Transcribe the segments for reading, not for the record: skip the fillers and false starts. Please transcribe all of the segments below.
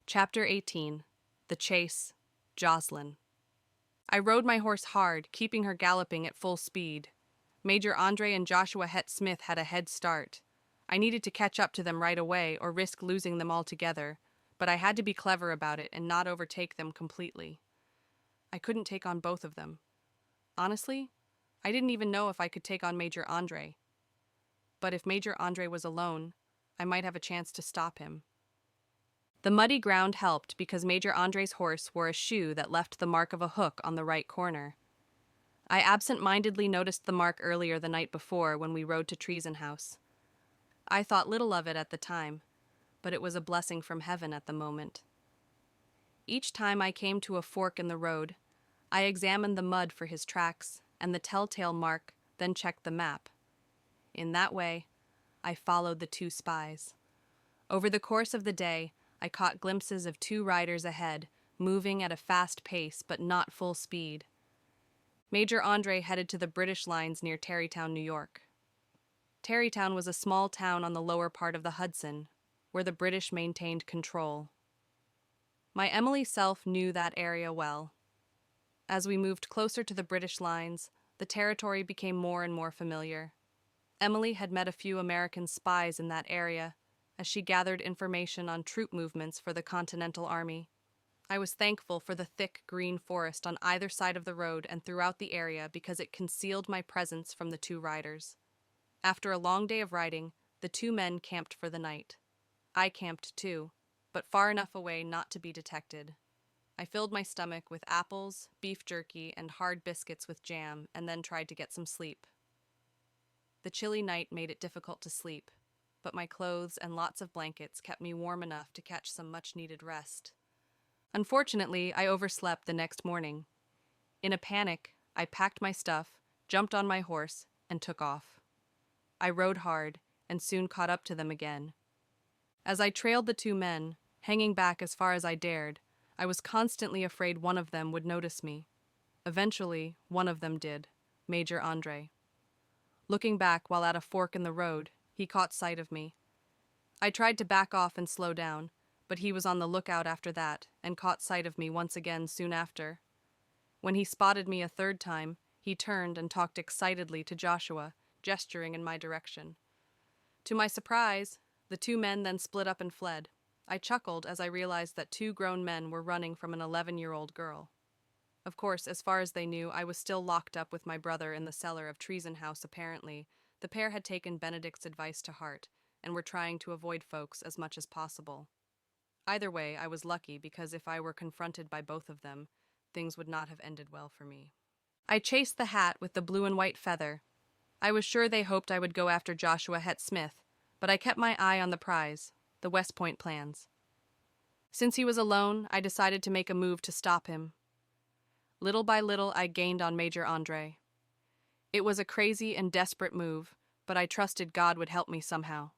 Chapter 18. The Chase. Joslyn. I rode my horse hard, keeping her galloping at full speed. Major Andre and Joshua Het Smith had a head start. I needed to catch up to them right away or risk losing them altogether, but I had to be clever about it and not overtake them completely. I couldn't take on both of them. Honestly, I didn't even know if I could take on Major Andre. But if Major Andre was alone, I might have a chance to stop him. The muddy ground helped because Major Andre's horse wore a shoe that left the mark of a hook on the right corner. I absent-mindedly noticed the mark earlier the night before when we rode to Treason House. I thought little of it at the time, but it was a blessing from heaven at the moment. Each time I came to a fork in the road, I examined the mud for his tracks and the telltale mark, then checked the map. In that way, I followed the two spies. Over the course of the day, I caught glimpses of two riders ahead, moving at a fast pace but not full speed. Major Andre headed to the British lines near Tarrytown, New York. Tarrytown was a small town on the lower part of the Hudson, where the British maintained control. My Emily self knew that area well. As we moved closer to the British lines, the territory became more and more familiar. Emily had met a few American spies in that area, as she gathered information on troop movements for the Continental Army. I was thankful for the thick green forest on either side of the road and throughout the area because it concealed my presence from the two riders. After a long day of riding, the two men camped for the night. I camped too, but far enough away not to be detected. I filled my stomach with apples, beef jerky, and hard biscuits with jam, and then tried to get some sleep. The chilly night made it difficult to sleep, but my clothes and lots of blankets kept me warm enough to catch some much-needed rest. Unfortunately, I overslept the next morning. In a panic, I packed my stuff, jumped on my horse, and took off. I rode hard, and soon caught up to them again. As I trailed the two men, hanging back as far as I dared, I was constantly afraid one of them would notice me. Eventually, one of them did, Major Andre. Looking back while at a fork in the road, he caught sight of me. I tried to back off and slow down, but he was on the lookout after that and caught sight of me once again soon after. When he spotted me a third time, he turned and talked excitedly to Joshua, gesturing in my direction. To my surprise, the two men then split up and fled. I chuckled as I realized that two grown men were running from an 11-year-old girl. Of course, as far as they knew, I was still locked up with my brother in the cellar of Treason House apparently. The pair had taken Benedict's advice to heart and were trying to avoid folks as much as possible. Either way, I was lucky because if I were confronted by both of them, things would not have ended well for me. I chased the hat with the blue and white feather. I was sure they hoped I would go after Joshua Het Smith, but I kept my eye on the prize, the West Point plans. Since he was alone, I decided to make a move to stop him. Little by little, I gained on Major Andre. It was a crazy and desperate move, but I trusted God would help me somehow.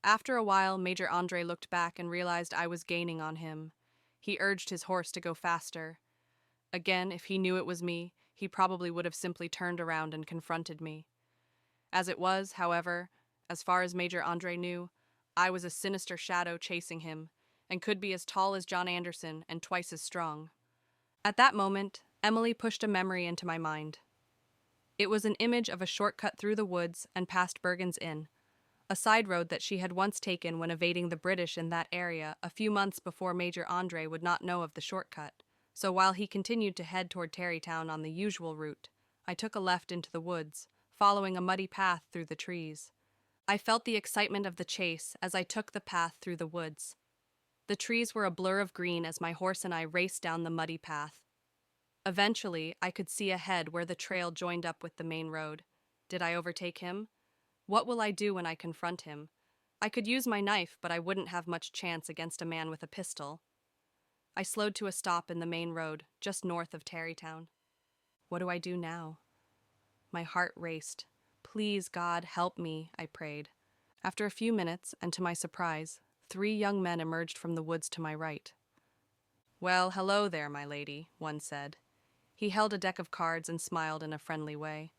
After a while, Major Andre looked back and realized I was gaining on him. He urged his horse to go faster. Again, if he knew it was me, he probably would have simply turned around and confronted me. As it was, however, as far as Major Andre knew, I was a sinister shadow chasing him, and could be as tall as John Anderson and twice as strong. At that moment, Emily pushed a memory into my mind. It was an image of a shortcut through the woods and past Bergen's Inn, a side road that she had once taken when evading the British in that area a few months before Major Andre would not know of the shortcut. So while he continued to head toward Tarrytown on the usual route, I took a left into the woods, following a muddy path through the trees. I felt the excitement of the chase as I took the path through the woods. The trees were a blur of green as my horse and I raced down the muddy path. Eventually, I could see ahead where the trail joined up with the main road. Did I overtake him? What will I do when I confront him? I could use my knife, but I wouldn't have much chance against a man with a pistol. I slowed to a stop in the main road, just north of Tarrytown. What do I do now? My heart raced. Please, God, help me, I prayed. After a few minutes, and to my surprise, 3 young men emerged from the woods to my right. Well, hello there, my lady, one said. He held a deck of cards and smiled in a friendly way.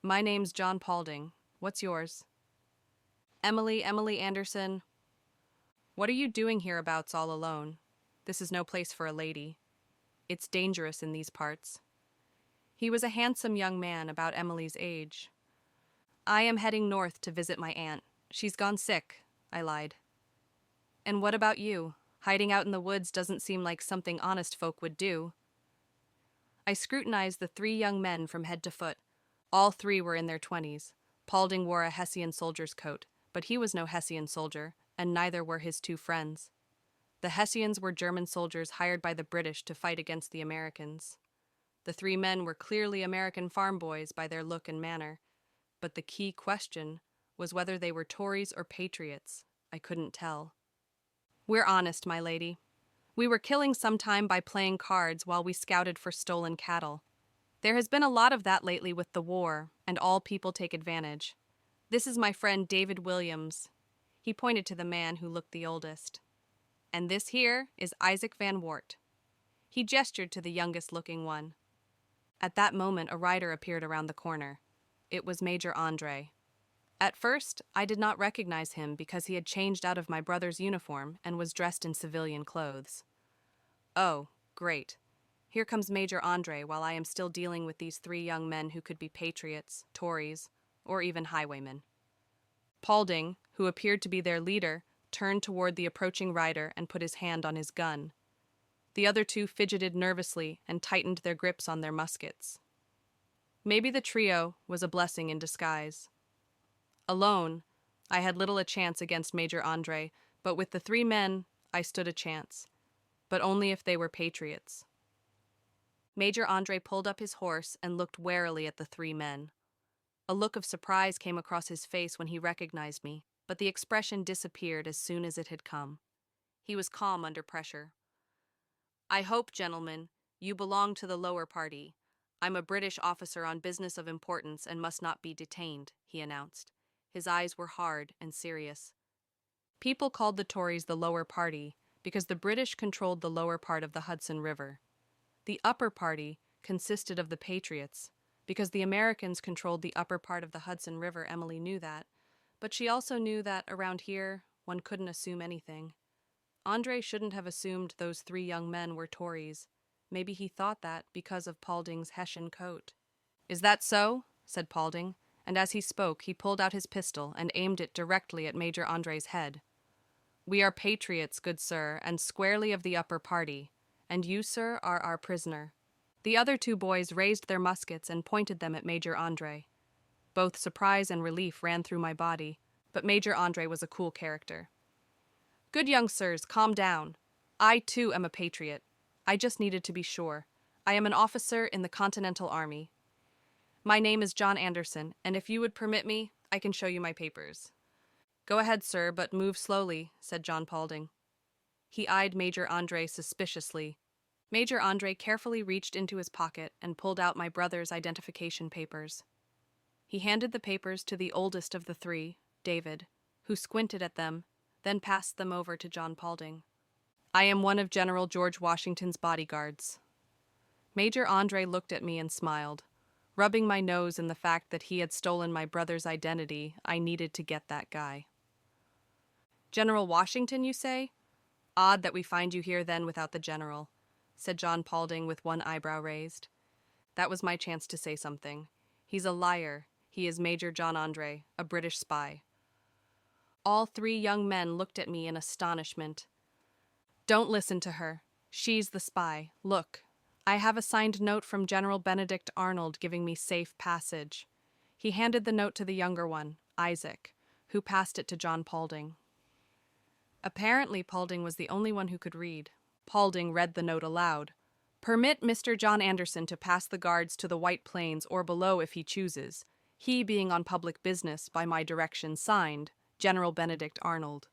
My name's John Paulding. What's yours? Emily Anderson. What are you doing hereabouts all alone? This is no place for a lady. It's dangerous in these parts. He was a handsome young man about Emily's age. I am heading north to visit my aunt. She's gone sick, I lied. And what about you? Hiding out in the woods doesn't seem like something honest folk would do. I scrutinized the three young men from head to foot. All three were in their 20s. Paulding wore a Hessian soldier's coat, but he was no Hessian soldier, and neither were his two friends. The Hessians were German soldiers hired by the British to fight against the Americans. The three men were clearly American farm boys by their look and manner, but the key question was whether they were Tories or patriots. I couldn't tell. We're honest, my lady. We were killing some time by playing cards while we scouted for stolen cattle. There has been a lot of that lately with the war, and all people take advantage. This is my friend David Williams. He pointed to the man who looked the oldest. And this here is Isaac Van Wart. He gestured to the youngest-looking one. At that moment, a rider appeared around the corner. It was Major Andre. At first, I did not recognize him because he had changed out of my brother's uniform and was dressed in civilian clothes. Oh, great. Here comes Major Andre while I am still dealing with these three young men who could be patriots, Tories, or even highwaymen. Paulding, who appeared to be their leader, turned toward the approaching rider and put his hand on his gun. The other two fidgeted nervously and tightened their grips on their muskets. Maybe the trio was a blessing in disguise. Alone, I had little a chance against Major Andre, but with the three men, I stood a chance. But only if they were patriots. Major Andre pulled up his horse and looked warily at the three men. A look of surprise came across his face when he recognized me, but the expression disappeared as soon as it had come. He was calm under pressure. I hope, gentlemen, you belong to the lower party. I'm a British officer on business of importance and must not be detained, he announced. His eyes were hard and serious. People called the Tories the lower party because the British controlled the lower part of the Hudson River. The upper party consisted of the Patriots, because the Americans controlled the upper part of the Hudson River. Emily knew that, but she also knew that around here, one couldn't assume anything. Andre shouldn't have assumed those three young men were Tories. Maybe he thought that because of Paulding's Hessian coat. Is that so? Said Paulding, and as he spoke, he pulled out his pistol and aimed it directly at Major Andre's head. We are patriots, good sir, and squarely of the upper party, and you, sir, are our prisoner. The other two boys raised their muskets and pointed them at Major Andre. Both surprise and relief ran through my body, but Major Andre was a cool character. Good young sirs, calm down. I, too, am a patriot. I just needed to be sure. I am an officer in the Continental Army. My name is John Anderson, and if you would permit me, I can show you my papers. Go ahead, sir, but move slowly, said John Paulding. He eyed Major Andre suspiciously. Major Andre carefully reached into his pocket and pulled out my brother's identification papers. He handed the papers to the oldest of the three, David, who squinted at them, then passed them over to John Paulding. I am one of General George Washington's bodyguards. Major Andre looked at me and smiled. Rubbing my nose in the fact that he had stolen my brother's identity, I needed to get that guy. General Washington, you say? Odd that we find you here then without the general, said John Paulding with one eyebrow raised. That was my chance to say something. He's a liar. He is Major John Andre, a British spy. All three young men looked at me in astonishment. Don't listen to her. She's the spy. Look, I have a signed note from General Benedict Arnold giving me safe passage. He handed the note to the younger one, Isaac, who passed it to John Paulding. Apparently, Paulding was the only one who could read. Paulding read the note aloud. Permit Mr. John Anderson to pass the guards to the White Plains or below if he chooses, he being on public business by my direction signed, General Benedict Arnold.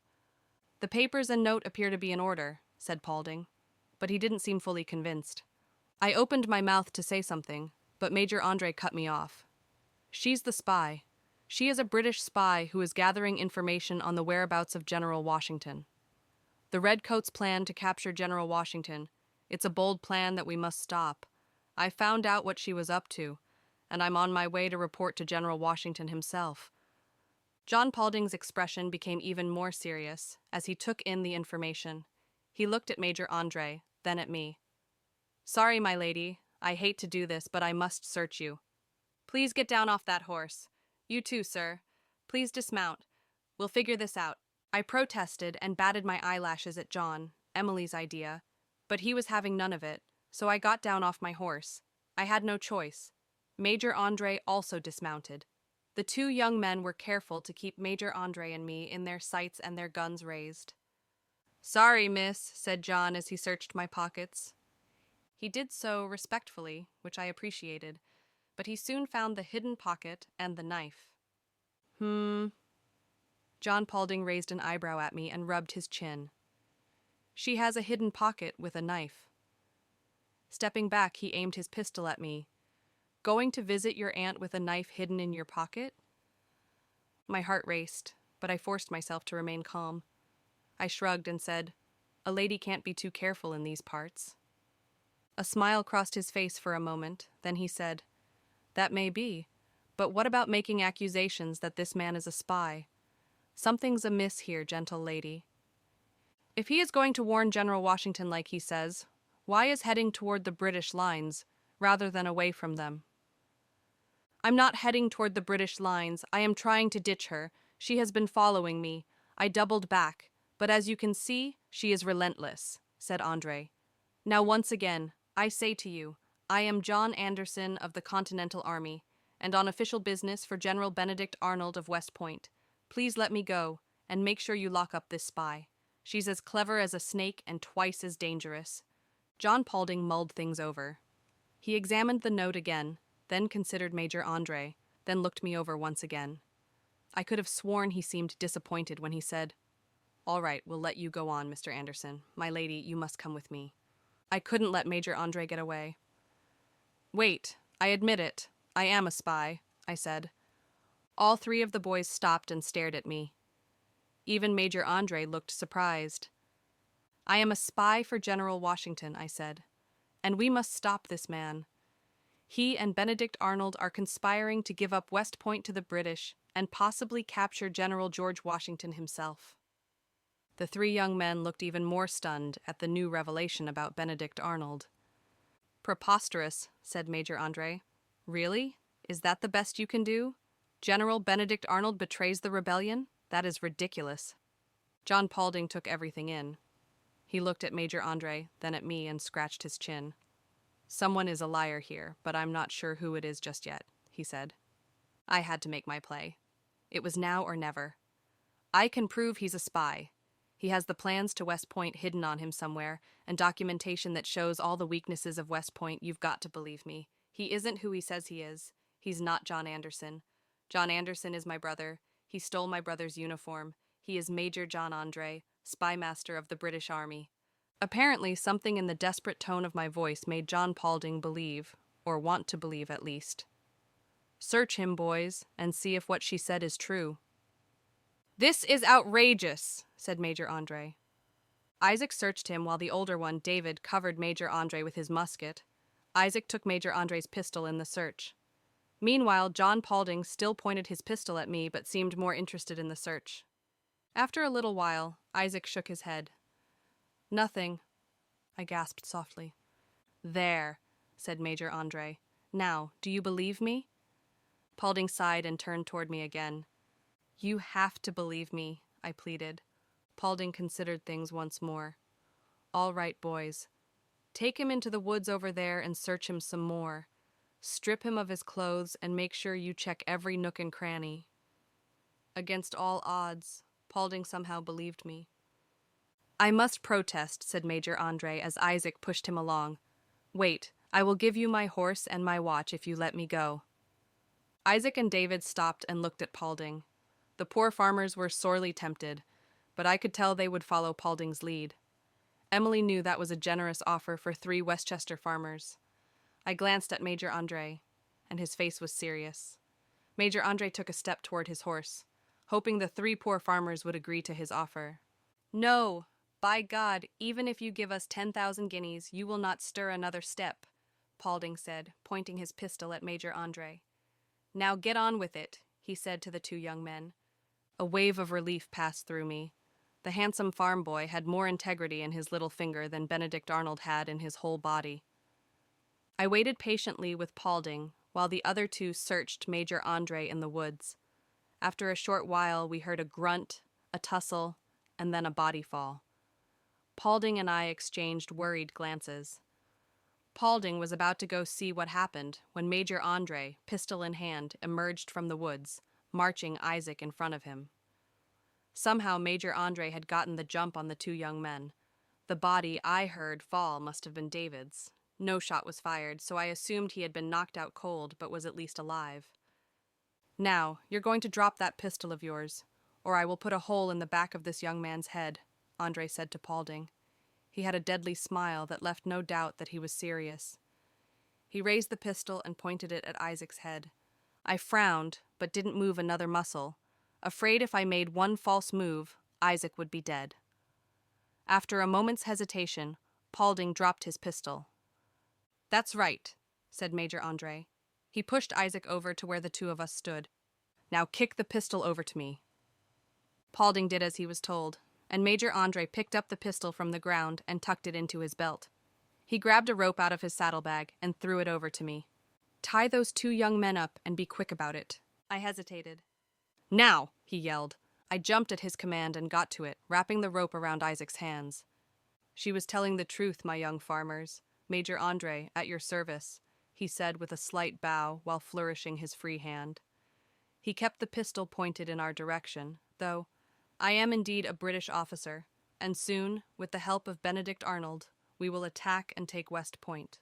The papers and note appear to be in order, said Paulding, but he didn't seem fully convinced. I opened my mouth to say something, but Major Andre cut me off. She's the spy. She is a British spy who is gathering information on the whereabouts of General Washington. The Redcoats plan to capture General Washington. It's a bold plan that we must stop. I found out what she was up to, and I'm on my way to report to General Washington himself. John Paulding's expression became even more serious as he took in the information. He looked at Major Andre, then at me. "Sorry, my lady, I hate to do this, but I must search you. Please get down off that horse. You too, sir. Please dismount. We'll figure this out." I protested and batted my eyelashes at John, Emily's idea, but he was having none of it, so I got down off my horse. I had no choice. Major Andre also dismounted. The two young men were careful to keep Major Andre and me in their sights and their guns raised. "Sorry, miss," said John as he searched my pockets. He did so respectfully, which I appreciated, but he soon found the hidden pocket and the knife. John Paulding raised an eyebrow at me and rubbed his chin. "She has a hidden pocket with a knife." Stepping back, he aimed his pistol at me. "Going to visit your aunt with a knife hidden in your pocket?" My heart raced, but I forced myself to remain calm. I shrugged and said, "A lady can't be too careful in these parts." A smile crossed his face for a moment, then he said, "That may be, but what about making accusations that this man is a spy? Something's amiss here, gentle lady. If he is going to warn General Washington like he says, why is heading toward the British lines rather than away from them?" "I'm not heading toward the British lines. I am trying to ditch her. She has been following me. I doubled back, but as you can see, she is relentless," said Andre. "Now once again, I say to you, I am John Anderson of the Continental Army, and on official business for General Benedict Arnold of West Point. Please let me go, and make sure you lock up this spy. She's as clever as a snake and twice as dangerous." John Paulding mulled things over. He examined the note again, then considered Major Andre, then looked me over once again. I could have sworn he seemed disappointed when he said, "All right, we'll let you go on, Mr. Anderson. My lady, you must come with me." I couldn't let Major Andre get away. "Wait, I admit it. I am a spy," I said. All three of the boys stopped and stared at me. Even Major Andre looked surprised. "I am a spy for General Washington," I said, "and we must stop this man. He and Benedict Arnold are conspiring to give up West Point to the British and possibly capture General George Washington himself." The three young men looked even more stunned at the new revelation about Benedict Arnold. "Preposterous," said Major Andre. "Really? Is that the best you can do? General Benedict Arnold betrays the rebellion? That is ridiculous." John Paulding took everything in. He looked at Major Andre, then at me, and scratched his chin. "Someone is a liar here, but I'm not sure who it is just yet," he said. I had to make my play. It was now or never. "I can prove he's a spy. He has the plans to West Point hidden on him somewhere, and documentation that shows all the weaknesses of West Point. You've got to believe me. He isn't who he says he is. He's not John Anderson. John Anderson is my brother. He stole my brother's uniform. He is Major John Andre, spymaster of the British Army." Apparently, something in the desperate tone of my voice made John Paulding believe, or want to believe at least. "Search him, boys, and see if what she said is true." "This is outrageous," said Major Andre. Isaac searched him while the older one, David, covered Major Andre with his musket. Isaac took Major Andre's pistol in the search. Meanwhile, John Paulding still pointed his pistol at me but seemed more interested in the search. After a little while, Isaac shook his head. "Nothing," I gasped softly. "There," said Major Andre. "Now, do you believe me?" Paulding sighed and turned toward me again. "You have to believe me," I pleaded. Paulding considered things once more. "All right, boys. Take him into the woods over there and search him some more. Strip him of his clothes and make sure you check every nook and cranny." Against all odds, Paulding somehow believed me. "I must protest," said Major Andre as Isaac pushed him along. "Wait, I will give you my horse and my watch if you let me go." Isaac and David stopped and looked at Paulding. The poor farmers were sorely tempted, but I could tell they would follow Paulding's lead. Emily knew that was a generous offer for 3 Westchester farmers. I glanced at Major Andre, and his face was serious. Major Andre took a step toward his horse, hoping the 3 poor farmers would agree to his offer. "No, by God, even if you give us 10,000 guineas, you will not stir another step," Paulding said, pointing his pistol at Major Andre. "Now get on with it," he said to the 2 young men. A wave of relief passed through me. The handsome farm boy had more integrity in his little finger than Benedict Arnold had in his whole body. I waited patiently with Paulding while the other two searched Major Andre in the woods. After a short while, we heard a grunt, a tussle, and then a body fall. Paulding and I exchanged worried glances. Paulding was about to go see what happened when Major Andre, pistol in hand, emerged from the woods, marching Isaac in front of him. Somehow Major Andre had gotten the jump on the two young men. The body I heard fall must have been David's. No shot was fired, so I assumed he had been knocked out cold but was at least alive. "Now, you're going to drop that pistol of yours, or I will put a hole in the back of this young man's head," Andre said to Paulding. He had a deadly smile that left no doubt that he was serious. He raised the pistol and pointed it at Isaac's head. I frowned, but didn't move another muscle, afraid if I made one false move, Isaac would be dead. After a moment's hesitation, Paulding dropped his pistol. "That's right," said Major Andre. He pushed Isaac over to where the two of us stood. "Now kick the pistol over to me." Paulding did as he was told, and Major Andre picked up the pistol from the ground and tucked it into his belt. He grabbed a rope out of his saddlebag and threw it over to me. "Tie those two young men up and be quick about it." I hesitated. "Now!" he yelled. I jumped at his command and got to it, wrapping the rope around Isaac's hands. "She was telling the truth, my young farmers. Major Andre, at your service," he said with a slight bow while flourishing his free hand. He kept the pistol pointed in our direction, though I am indeed a British officer, and soon, with the help of Benedict Arnold, we will attack and take West Point.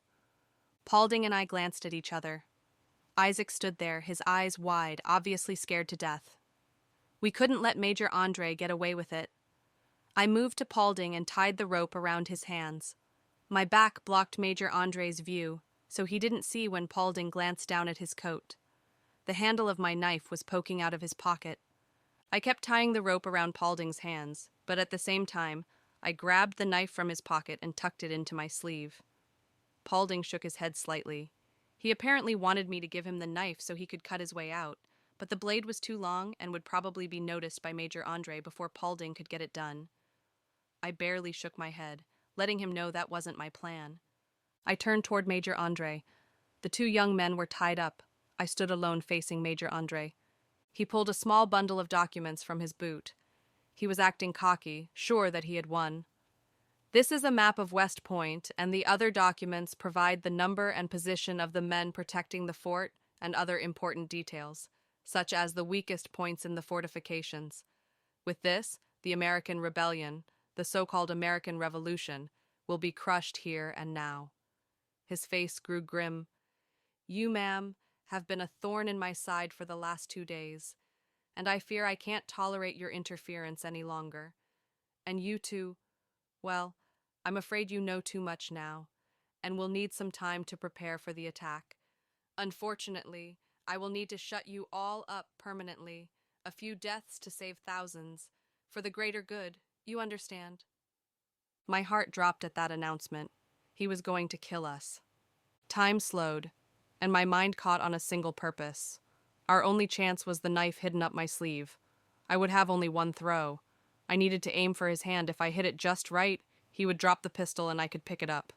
Paulding and I glanced at each other. Isaac stood there, his eyes wide, obviously scared to death. We couldn't let Major Andre get away with it. I moved to Paulding and tied the rope around his hands. My back blocked Major Andre's view, so he didn't see when Paulding glanced down at his coat. The handle of my knife was poking out of his pocket. I kept tying the rope around Paulding's hands, but at the same time, I grabbed the knife from his pocket and tucked it into my sleeve. Paulding shook his head slightly. He apparently wanted me to give him the knife so he could cut his way out, but the blade was too long and would probably be noticed by Major Andre before Paulding could get it done. I barely shook my head, letting him know that wasn't my plan. I turned toward Major Andre. The two young men were tied up. I stood alone facing Major Andre. He pulled a small bundle of documents from his boot. He was acting cocky, sure that he had won. "This is a map of West Point, and the other documents provide the number and position of the men protecting the fort and other important details, such as the weakest points in the fortifications. With this, the American Rebellion, the so-called American Revolution, will be crushed here and now." His face grew grim. "You, ma'am, have been a thorn in my side for the last 2 days, and I fear I can't tolerate your interference any longer. And you two, well, I'm afraid you know too much now, and will need some time to prepare for the attack. Unfortunately, I will need to shut you all up permanently, a few deaths to save thousands, for the greater good, you understand." My heart dropped at that announcement. He was going to kill us. Time slowed, and my mind caught on a single purpose. Our only chance was the knife hidden up my sleeve. I would have only one throw. I needed to aim for his hand. If I hit it just right, he would drop the pistol and I could pick it up.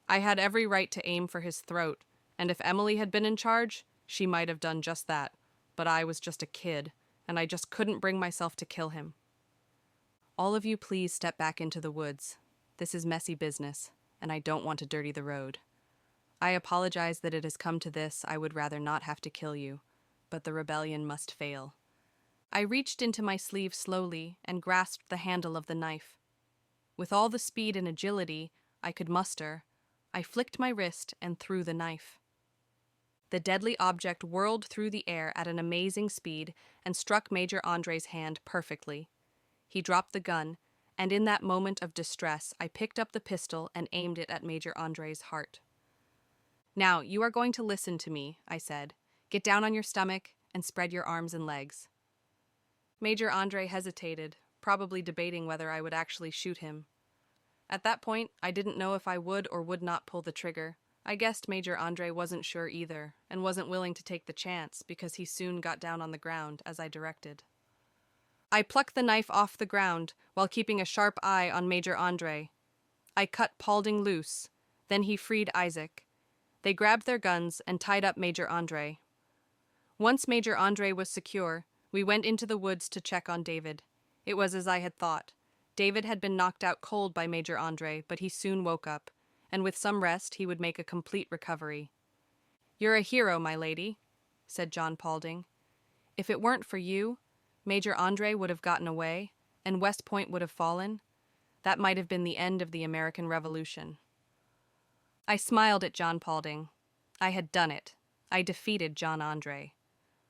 I had every right to aim for his throat, and if Emily had been in charge, she might have done just that. But I was just a kid, and I just couldn't bring myself to kill him. "All of you please step back into the woods. This is messy business, and I don't want to dirty the road. I apologize that it has come to this. I would rather not have to kill you, but the rebellion must fail." I reached into my sleeve slowly and grasped the handle of the knife. With all the speed and agility I could muster, I flicked my wrist and threw the knife. The deadly object whirled through the air at an amazing speed and struck Major Andre's hand perfectly. He dropped the gun, and in that moment of distress, I picked up the pistol and aimed it at Major Andre's heart. "Now, you are going to listen to me," I said. "Get down on your stomach and spread your arms and legs." Major Andre hesitated, probably debating whether I would actually shoot him. At that point, I didn't know if I would or would not pull the trigger. I guessed Major Andre wasn't sure either, and wasn't willing to take the chance because he soon got down on the ground as I directed. I plucked the knife off the ground while keeping a sharp eye on Major Andre. I cut Paulding loose, then he freed Isaac. They grabbed their guns and tied up Major Andre. Once Major Andre was secure, we went into the woods to check on David. It was as I had thought. David had been knocked out cold by Major Andre, but he soon woke up, and with some rest he would make a complete recovery. "You're a hero, my lady," said John Paulding. "If it weren't for you, Major Andre would have gotten away, and West Point would have fallen. That might have been the end of the American Revolution." I smiled at John Paulding. I had done it. I defeated John Andre.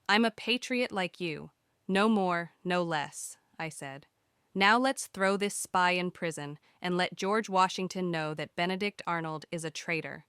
"I'm a patriot like you. No more, no less," I said. "Now let's throw this spy in prison and let George Washington know that Benedict Arnold is a traitor."